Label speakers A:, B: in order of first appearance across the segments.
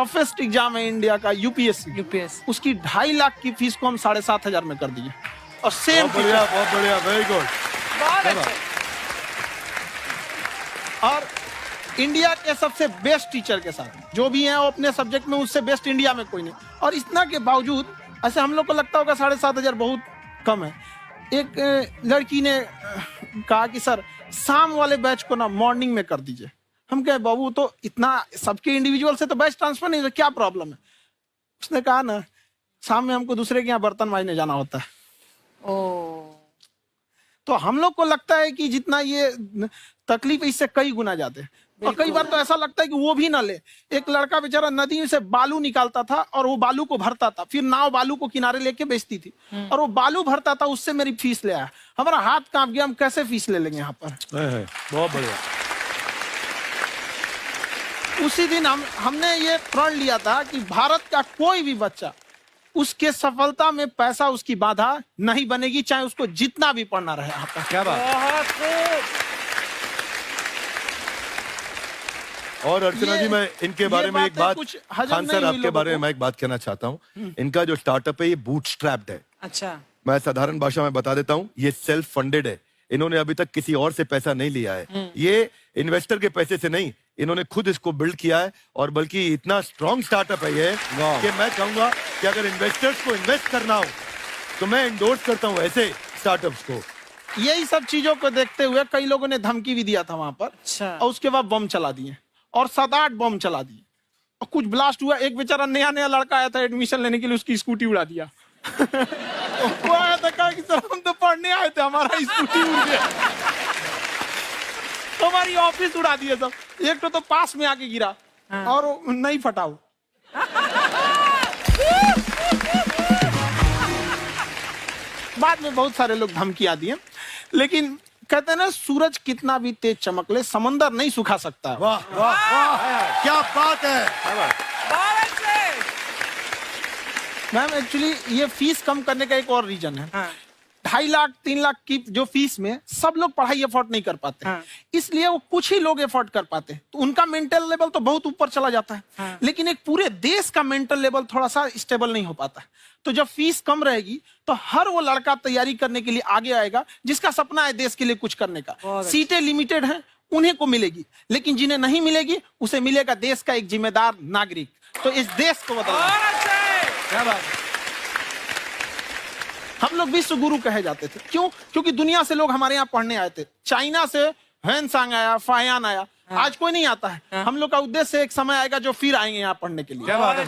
A: Toughest exam है India का, UPSC, उसकी 2.5 लाख की फीस को हम 7,500 में कर दिए। और सेम
B: बहुत बढ़िया, वेरी गुड।
A: और इंडिया के सबसे बेस्ट टीचर के साथ जो भी हैं वो अपने सब्जेक्ट में उससे बेस्ट इंडिया में कोई नहीं। और इतना के बावजूद ऐसे हम लोग को लगता होगा 7,500 बहुत कम है। एक लड़की ने कहा कि सर शाम वाले बैच को ना मॉर्निंग में कर दीजिए। हम कहे बाबू तो इतना सबके इंडिविजुअल से तो बैच ट्रांसफर नहीं, क्या प्रॉब्लम है? उसने कहा ना शाम में हमको दूसरे के यहाँ बर्तन मांजने जाना होता है। तो हम लोग को लगता है कि जितना ये तकलीफ इससे कई गुना ज्यादा है। और कई बार तो ऐसा लगता है कि वो भी ना ले। एक लड़का बेचारा नदी से बालू निकालता था और वो बालू को भरता था, फिर नाव बालू को किनारे लेके बेचती थी और वो बालू भरता था, उससे मेरी फीस ले आया। हमारा हाथ कांप गया, हम कैसे फीस ले लेंगे यहाँ पर।
B: बहुत बढ़िया।
A: उसी दिन हमने ये प्रण लिया था कि भारत का कोई भी बच्चा उसके सफलता में पैसा उसकी बाधा नहीं बनेगी, चाहे उसको जितना भी पढ़ना रहे यहाँ पर।
B: क्या बात। और अर्चना जी, मैं इनके बारे में एक बात, खान सर आपके बारे में मैं एक बात कहना चाहता हूँ। इनका जो स्टार्टअप है ये बूटस्ट्रैप्ड है।
C: अच्छा,
B: मैं साधारण भाषा में बता देता हूँ, ये सेल्फ फंडेड है। इन्होंने अभी तक किसी और से पैसा नहीं लिया है। ये इन्वेस्टर के पैसे से नहीं, इन्होंने खुद इसको बिल्ड किया है। और बल्कि इतना स्ट्रॉन्ग स्टार्टअप है ये कि मैं कहूंगा कि अगर इन्वेस्टर्स को इन्वेस्ट करना हो तो मैं इंडोर्स करता हूँ ऐसे स्टार्टअप्स को।
A: यही सब चीजों को देखते हुए कई लोगों ने धमकी भी दिया था वहां पर।
C: अच्छा।
A: और उसके बाद बम चला दिए और 7-8 बम चला दिए और कुछ ब्लास्ट हुआ। एक बेचारा नया लड़का आया था एडमिशन लेने के लिए, उसकी स्कूटी उड़ा दिया। वो आया था, कहा कि सर हम तो पढ़ने आए थे, हमारा स्कूटी उड़ गया। हमारी ऑफिस उड़ा दिए सब। एक तो पास में आके गिरा और नहीं फटा वो। बाद में बहुत सारे लोग धमकियां दिए, लेकिन कहते हैं ना सूरज कितना भी तेज चमक ले समंदर नहीं सुखा सकता।
B: वाह वाह वाह, क्या बात है।
A: मैम एक्चुअली ये फीस कम करने का एक और रीजन है। 2.5 लाख 3 लाख की जो फीस में सब लोग पढ़ाई अफोर्ड नहीं कर पाते। इसलिए वो कुछ ही लोग अफोर्ड कर पाते हैं, तो उनका मेंटल लेवल तो बहुत ऊपर चला जाता है। लेकिन एक पूरे देश का मेंटल लेवल थोड़ा सा स्टेबल नहीं हो पाता। तो जब फीस कम रहेगी तो हर वो लड़का तैयारी करने के लिए आगे आएगा जिसका सपना है देश के लिए कुछ करने का। सीटें लिमिटेड हैं, उन्हें को मिलेगी, लेकिन जिन्हें नहीं मिलेगी उसे मिलेगा देश का एक जिम्मेदार नागरिक। तो इस देश को बदलना। क्या बात। हम लोग विश्व गुरु कहे जाते थे, क्यों? क्योंकि दुनिया से लोग हमारे यहाँ पढ़ने आए थे। चाइना से ह्वेनसांग आया, फायान आया, आज कोई नहीं आता है। हम लोग का उद्देश्य एक समय आएगा जो फिर आएंगे यहाँ पढ़ने के लिए।
B: क्या बात है।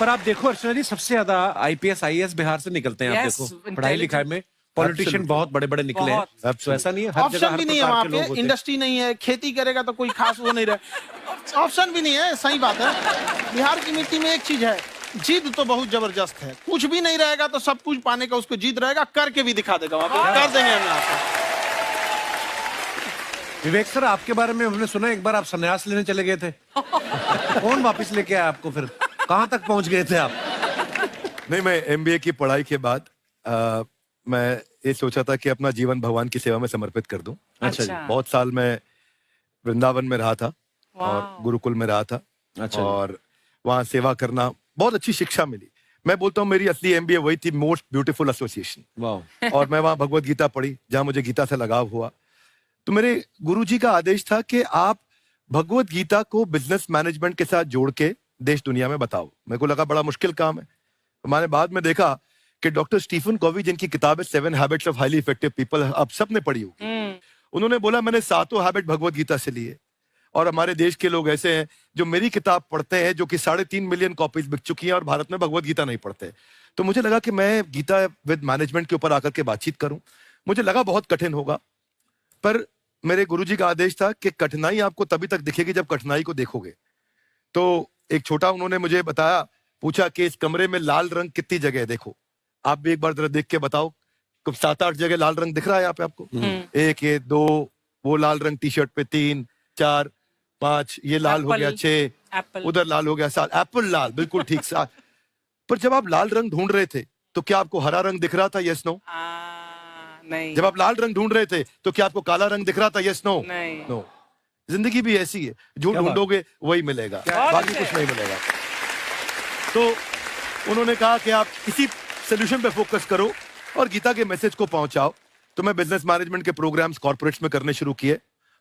D: पर आप देखो अर्चना जी, सबसे ज्यादा आईपीएस आईएएस बिहार से निकलते हैं। आप देखो पढ़ाई लिखाई में पॉलिटिशियन बहुत बड़े बड़े निकले हैं। तो ऐसा नहीं है, हर जगह
A: ऑप्शन भी नहीं है वहाँ पे, इंडस्ट्री नहीं है, खेती करेगा तो कोई खास वो नहीं रहे, ऑप्शन भी नहीं है। सही बात है। बिहार की मिट्टी में एक चीज है, जिद तो बहुत जबरदस्त है। कुछ भी नहीं रहेगा तो सब कुछ पाने का उसको जिद रहेगा, करके भी दिखा देगा। वहाँ पे कर देंगे हम यहाँ पे।
D: विवेक सर, आपके बारे में हमने सुना एक बार आप संन्यास लेने चले गए थे। कौन वापस लेके आया आपको? फिर कहाँ तक पहुंच गए थे आप?
B: नहीं, मैं एमबीए की पढ़ाई के बाद मैं ये सोचा था कि अपना जीवन भगवान की सेवा में समर्पित कर दूं।
D: अच्छा जी।
B: बहुत साल मैं वृंदावन में रहा था और गुरुकुल में रहा था।
D: अच्छा।
B: और वहाँ सेवा करना, बहुत अच्छी शिक्षा मिली। मैं बोलता हूँ मेरी असली एमबीए वही थी, मोस्ट ब्यूटीफुल एसोसिएशन।
D: वाह।
B: और मैं वहाँ भगवत गीता पढ़ी, जहाँ मुझे गीता से लगाव हुआ। तो मेरे गुरुजी का आदेश था कि आप भगवत गीता को बिजनेस मैनेजमेंट के साथ जोड़ के देश दुनिया में बताओ। मेरे को लगा बड़ा मुश्किल काम है। मैंने बाद में देखा कि डॉक्टर स्टीफन कॉवी, जिनकी किताब है 7 habits of highly effective people, आप सबने पढ़ी होगी, उन्होंने बोला मैंने 7 हैबिट भगवत गीता से लिए। और हमारे देश के लोग ऐसे हैं जो मेरी किताब पढ़ते हैं, जो कि 3.5 मिलियन कॉपीज बिक चुकी हैं, और भारत में भगवत गीता नहीं पढ़ते। तो मुझे लगा कि मैं गीता विद मैनेजमेंट के ऊपर आकर के बातचीत करूं। मुझे लगा बहुत कठिन होगा, पर मेरे गुरुजी का आदेश था कि कठिनाई आपको तभी तक दिखेगी जब कठिनाई को देखोगे। तो एक छोटा उन्होंने मुझे बताया, पूछा कि इस कमरे में लाल रंग कितनी जगह है, देखो आप भी एक बार जरा देख के बताओ। 7-8 जगह लाल रंग दिख रहा है यहाँ पे आपको? 1 ये 2, वो लाल रंग टी शर्ट पे 3 4 5, ये लाल हो गया 6, उधर लाल हो गया 7, एप्पल लाल, बिल्कुल ठीक 7। पर जब आप लाल रंग ढूंढ रहे थे तो क्या आपको हरा रंग दिख रहा था? Yes no?
C: नहीं।
B: जब आप लाल रंग ढूंढ रहे थे तो क्या आपको काला रंग दिख रहा था? Yes no?
C: नहीं।
B: नो। जिंदगी भी ऐसी है, जो ढूंढोगे वही मिलेगा, बाकी कुछ नहीं मिलेगा। तो उन्होंने कहा कि आप इसी सोल्यूशन पे फोकस करो और गीता के मैसेज को पहुंचाओ। तो मैं बिजनेस मैनेजमेंट के प्रोग्राम्स कॉर्पोरेट्स में करने शुरू किए,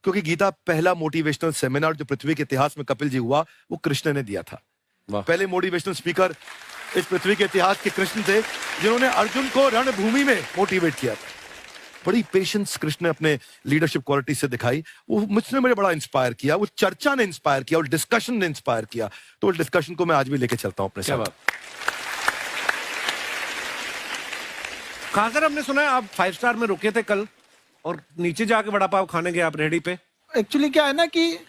B: क्योंकि गीता पहला मोटिवेशनल सेमिनार जो पृथ्वी के इतिहास में कपिल जी हुआ, वो कृष्ण ने दिया था। पहले मोटिवेशनल स्पीकर इस पृथ्वी के इतिहास के कृष्ण थे, जिन्होंने अर्जुन को रणभूमि में मोटिवेट किया था। बड़ी पेशेंस कृष्ण ने अपने लीडरशिप क्वालिटी से दिखाई, वो मुझसे मुझे बड़ा इंस्पायर किया, वो चर्चा ने इंस्पायर किया और डिस्कशन ने इंस्पायर किया। तो उस डिस्कशन को मैं आज भी लेके चलता हूं अपने साथ।
D: कहां सर, हमने सुना है आप 5 स्टार में रुके थे कल और नीचे जाके वड़ा पाव खाने गए आप रेहड़ी पे।
A: एक्चुअली क्या है ना कि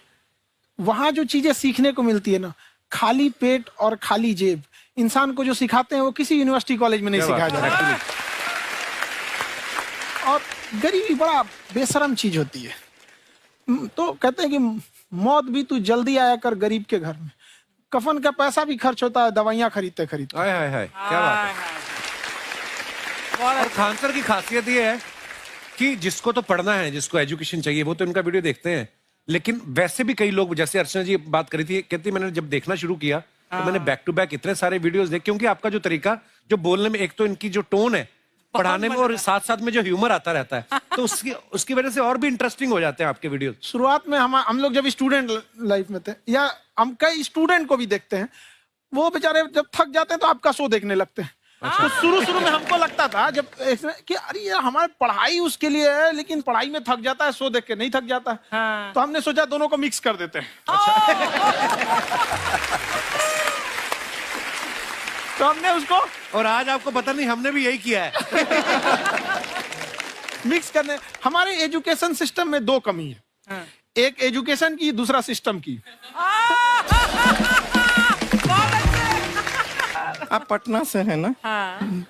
A: वहां जो चीजें सीखने को मिलती है ना, खाली पेट और खाली जेब इंसान को जो सिखाते हैं वो किसी यूनिवर्सिटी कॉलेज में नहीं सिखाया जाता। और गरीबी बड़ा बेशरम चीज होती है। तो कहते हैं कि मौत भी तू जल्दी आया कर गरीब के घर में, कफन का पैसा भी खर्च होता है दवाइयां खरीदते खरीदते।
D: हाय हाय हाय, क्या बात है। और खान सर की खासियत ये है कि जिसको तो पढ़ना है, जिसको एजुकेशन चाहिए, वो तो इनका वीडियो देखते हैं। लेकिन वैसे भी कई लोग, जैसे अर्चना जी बात करी थी, कहती मैंने जब देखना शुरू किया तो मैंने बैक टू बैक इतने सारे वीडियोस देखे, क्योंकि आपका जो तरीका जो बोलने में, एक तो इनकी जो टोन है पढ़ाने में, और साथ साथ में जो ह्यूमर आता रहता है, तो उसकी वजह से और भी इंटरेस्टिंग हो जाते हैं आपके वीडियो।
A: शुरुआत में हम लोग जब स्टूडेंट लाइफ में थे, या हम कई स्टूडेंट को भी देखते हैं, वो बेचारे जब थक जाते हैं तो आपका शो देखने लगते हैं। तो शुरू में हमको लगता था जब कि अरे यार हमारी पढ़ाई उसके लिए है, लेकिन पढ़ाई में थक जाता है, शो देख के नहीं थक जाता। हाँ। तो हमने सोचा दोनों को मिक्स कर देते हैं। तो हमने उसको,
D: और आज आपको पता नहीं हमने भी यही किया है।
A: मिक्स करने। हमारे एजुकेशन सिस्टम में 2 कमी है। हाँ। एक एजुकेशन की, दूसरा सिस्टम की।
C: आप पटना से है ना? हाँ।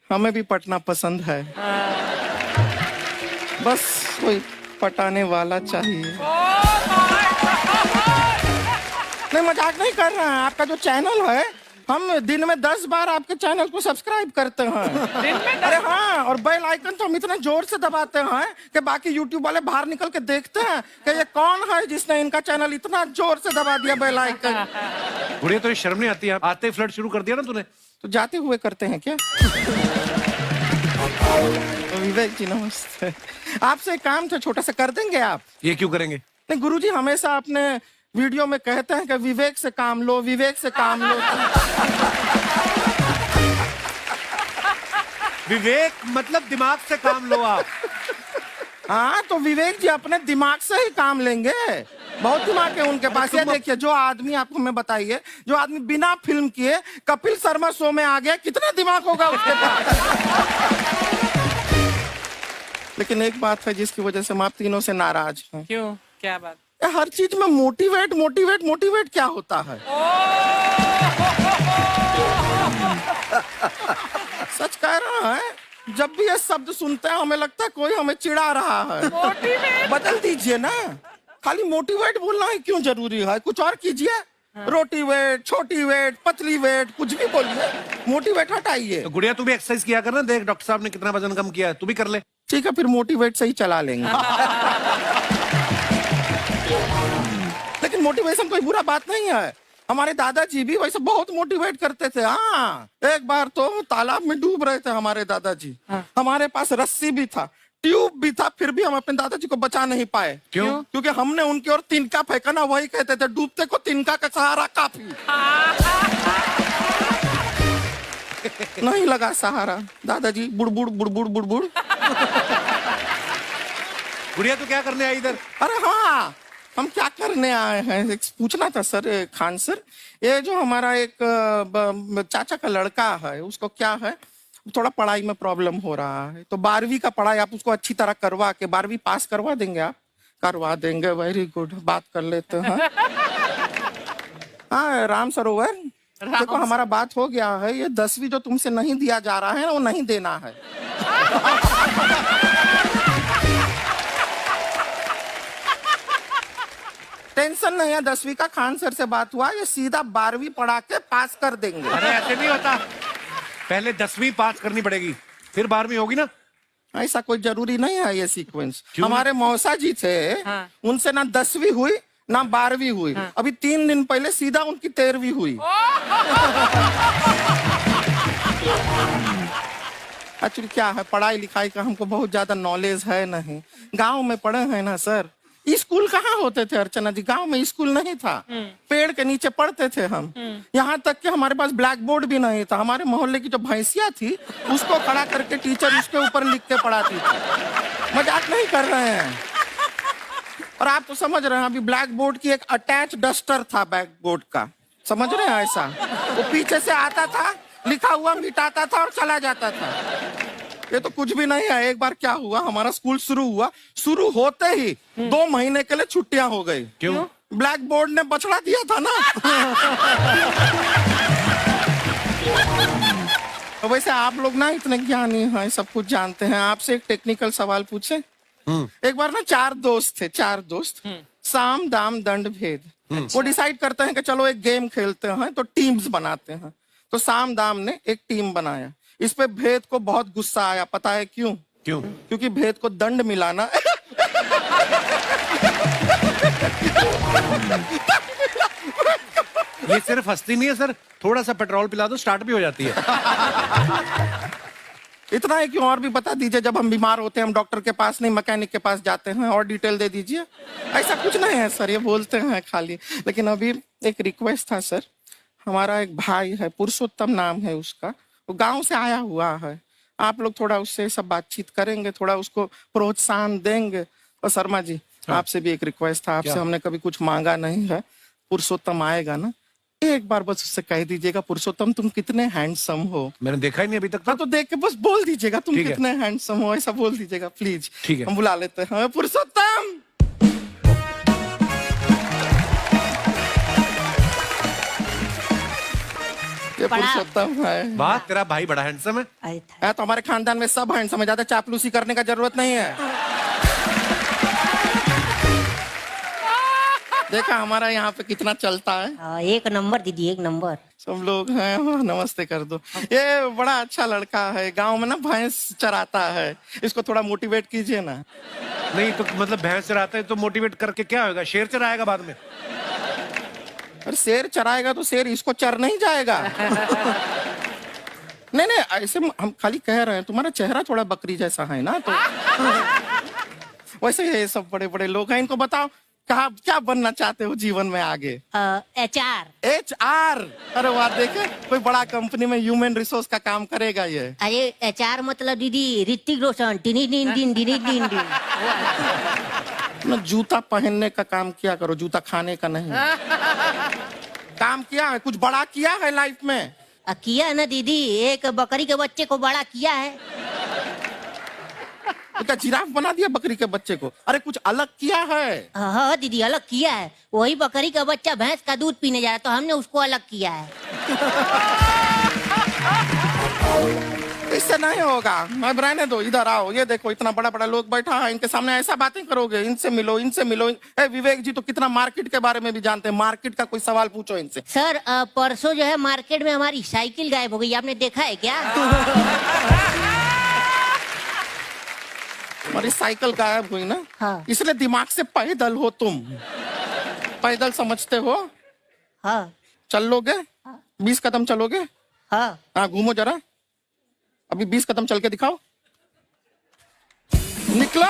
C: हमें भी पटना पसंद है। हाँ। बस कोई पटाने वाला चाहिए। नहीं, मजाक नहीं कर रहे हैं। आपका जो चैनल है, हम दिन में 10 बार आपके चैनल को सब्सक्राइब करते हैं। दिन में 10? अरे हाँ, और बेल आइकन तो हम इतना जोर से दबाते हैं कि बाकी यूट्यूब वाले बाहर निकल के देखते हैं कि ये कौन है जिसने इनका चैनल इतना जोर से दबा दिया बेल आइकन।
D: बुढ़िया, तो शर्म नहीं आती? आते ही फ्लर्ट शुरू कर दिया ना तूने।
C: तो जाते हुए करते हैं क्या? विवेक जी नमस्ते। आपसे काम था छोटा सा, कर देंगे आप?
D: ये क्यों करेंगे?
C: नहीं, गुरुजी हमेशा अपने वीडियो में कहते हैं कि विवेक से काम लो, विवेक से काम लो।
D: विवेक मतलब दिमाग से काम लो आप।
C: हाँ, तो विवेक जी अपने दिमाग से ही काम लेंगे। बहुत दिमाग है उनके पास। ये देखिए, जो आदमी, आपको मैं बताइए, जो आदमी बिना फिल्म किए कपिल शर्मा शो में आ गया, कितना दिमाग होगा उसके पास। लेकिन एक बात है जिसकी वजह से हम आप तीनों से नाराज हैं।
E: क्यों? क्या बात?
C: हर चीज में मोटिवेट मोटिवेट मोटिवेट क्या होता है? सच कह रहा है, जब भी ये शब्द सुनते हैं हमें लगता है कोई हमें चिढ़ा रहा है। मोटिवेट बदल दीजिए ना, खाली मोटिवेट बोलना ही क्यों जरूरी है? कुछ और कीजिए। हाँ। रोटी वेट, छोटी वेट, पतली वेट, कुछ भी बोलिए, मोटिवेट हटाइए।
D: तो गुड़िया, तू भी एक्सरसाइज किया कर ना, देख डॉक्टर साहब ने कितना वजन कम किया है, तू भी कर ले।
C: ठीक है, फिर मोटिवेट से ही चला लेंगे। लेकिन मोटिवेशन कोई बुरा बात नहीं है। हमारे दादाजी भी वैसे बहुत मोटिवेट करते थे। हाँ, एक बार तो तालाब में डूब रहे थे हमारे दादाजी। हाँ। हमारे पास रस्सी भी था, ट्यूब भी था, फिर भी हम अपने दादाजी को बचा नहीं पाए।
D: क्यों?
C: क्योंकि हमने उनकी ओर तिनका फेंका ना, वही कहते थे डूबते को तिनका का सहारा काफी। नहीं लगा सहारा, दादाजी बुड़बुड़ बुड़बुड़ बुड़बुड़।
D: गुड़िया, तू क्या करने आई इधर?
C: अरे हाँ, हम क्या करने आए हैं, एक पूछना था सर, खान सर, ये जो हमारा एक चाचा का लड़का है, उसको क्या है, थोड़ा पढ़ाई में प्रॉब्लम हो रहा है। तो 12वीं का पढ़ाई आप उसको अच्छी तरह करवा के 12वीं पास करवा देंगे आप? करवा देंगे, वेरी गुड, बात कर लेते हैं। हाँ, राम सरोवर, देखो हमारा बात हो गया है। ये 10वीं जो तुमसे नहीं दिया जा रहा है वो नहीं देना है। टेंशन नहीं है, 10वीं का खान सर से बात हुआ, ये सीधा 12वीं पढ़ा के पास कर देंगे।
D: अरे ऐसे नहीं होता, पहले 10वीं पास करनी पड़ेगी, फिर 12वीं होगी ना।
C: ऐसा कोई जरूरी नहीं है ये सीक्वेंस। हमारे मौसा जी थे, उनसे ना 10वीं हुई ना 12वीं हुई, अभी 3 दिन पहले सीधा उनकी 13वीं हुई। एक्चुअली क्या है, पढ़ाई लिखाई का हमको बहुत ज्यादा नॉलेज है नहीं, गांव में पढ़े हैं ना सर। स्कूल कहाँ होते थे अर्चना जी, गांव में स्कूल नहीं था, पेड़ के नीचे पढ़ते थे हम। यहाँ तक कि हमारे पास ब्लैक बोर्ड भी नहीं था, हमारे मोहल्ले की जो भैंसिया थी उसको खड़ा करके टीचर उसके ऊपर लिख के पढ़ाती थी। मजाक नहीं कर रहे हैं। और आप तो समझ रहे हैं, अभी ब्लैक बोर्ड की एक अटैच डस्टर था बैक बोर्ड का, समझ रहे हैं ऐसा, वो पीछे से आता था, लिखा हुआ मिटाता था और चला जाता था। ये तो कुछ भी नहीं है। एक बार क्या हुआ, हमारा स्कूल शुरू हुआ, शुरू होते ही 2 महीने के लिए छुट्टियां हो गई।
D: क्यों?
C: ब्लैक बोर्ड ने बछड़ा दिया था ना। तो वैसे आप लोग ना इतने ज्ञानी हैं, सब कुछ जानते हैं। आपसे एक टेक्निकल सवाल पूछे। एक बार ना 4 दोस्त थे, 4 दोस्त, साम दाम दंड भेद। वो डिसाइड करते हैं कि चलो एक गेम खेलते हैं, तो टीम्स बनाते हैं। तो साम दाम ने एक टीम बनाया। इस पे भेद को बहुत गुस्सा आया, पता है क्यों?
D: क्यों?
C: क्योंकि भेद को दंड मिलाना
D: ये सिर्फ हंसती नहीं है सर, थोड़ा सा पेट्रोल पिला दो स्टार्ट भी हो जाती है।
C: इतना है कि और भी बता दीजिए, जब हम बीमार होते हैं हम डॉक्टर के पास नहीं मैकेनिक के पास जाते हैं, और डिटेल दे दीजिए। ऐसा कुछ नहीं है सर, ये बोलते हैं खाली। लेकिन अभी एक रिक्वेस्ट था सर, हमारा एक भाई है, पुरुषोत्तम नाम है उसका, वो गांव से आया हुआ है। आप लोग थोड़ा उससे सब बातचीत करेंगे, थोड़ा उसको प्रोत्साहन देंगे। और शर्मा जी, आपसे भी एक रिक्वेस्ट था, आपसे हमने कभी कुछ मांगा नहीं है। पुरुषोत्तम आएगा ना, एक बार बस उससे कह दीजिएगा, पुरुषोत्तम तुम कितने हैंडसम हो।
D: मैंने देखा ही नहीं अभी तक।
C: तो देख के बस बोल दीजिएगा तुम
D: ठीक है।
C: कितने हैंडसम हो, ऐसा बोल दीजिएगा प्लीज।
D: ठीक है।
C: हम बुला लेते हैं पुरुषोत्तम। ये पुरुषोत्तम है।
D: वाह, तेरा भाई बड़ा हैंडसम है।
C: है तो हमारे खानदान में सब हैंडसम है, ज्यादा चापलूसी करने का जरूरत नहीं है। देखा हमारा यहाँ पे कितना चलता है।
E: एक नंबर दीदी, एक नंबर।
C: सब लोग हैं, हाँ, नमस्ते कर दो। ये बड़ा अच्छा लड़का है, गांव में ना भैंस चराता है, इसको थोड़ा मोटिवेट कीजिए ना।
D: नहीं तो मतलब भैंस चराता है तो मोटिवेट करके क्या होगा, शेर चराएगा बाद में।
C: अरे शेर चराएगा तो शेर इसको चर नहीं जाएगा। नहीं नहीं, ऐसे हम खाली कह रहे हैं, तुम्हारा चेहरा थोड़ा बकरी जैसा है ना, तो वैसे ये सब बड़े बड़े लोग हैं। इनको बताओ कहा क्या बनना चाहते हो जीवन में आगे?
E: HR।
C: HR? अरे वाह, देखे कोई बड़ा कंपनी में ह्यूमन रिसोर्स का काम करेगा ये।
E: अरे HR मतलब दीदी Hrithik Roshan, tiny tin tin tiny tin tin.
C: ना जूता पहनने का काम किया करो, जूता खाने का नहीं। काम किया है, कुछ बड़ा किया है लाइफ में?
E: किया है ना दीदी, एक बकरी के बच्चे को बड़ा किया है।
C: तो क्या जिराफ बना दिया बकरी के बच्चे को? अरे कुछ अलग किया है।
E: हाँ दीदी, अलग किया है। वही बकरी का बच्चा भैंस का दूध पीने जा रहा है, तो हमने उसको अलग किया है।
C: इससे नहीं होगा, मैं रहने दो, इधर आओ। ये देखो इतना बड़ा बड़ा लोग बैठा है, इनके सामने ऐसा बातें करोगे? इनसे मिलो, इनसे मिलो। ए विवेक जी तो कितना मार्केट के बारे में भी जानते हैं, मार्केट का कोई सवाल पूछो इनसे।
E: सर परसों जो है मार्केट में हमारी साइकिल गायब हो गई, आपने देखा है क्या?
C: हमारी साइकिल गायब हुई ना,
E: हाँ।
C: इसलिए दिमाग से पैदल हो तुम। पैदल समझते हो?
E: हाँ।
C: चल लोगे? 20 कदम चलोगे?
E: हाँ।
C: हाँ, घूमो जरा, अभी 20 कदम चल के दिखाओ। निकलो।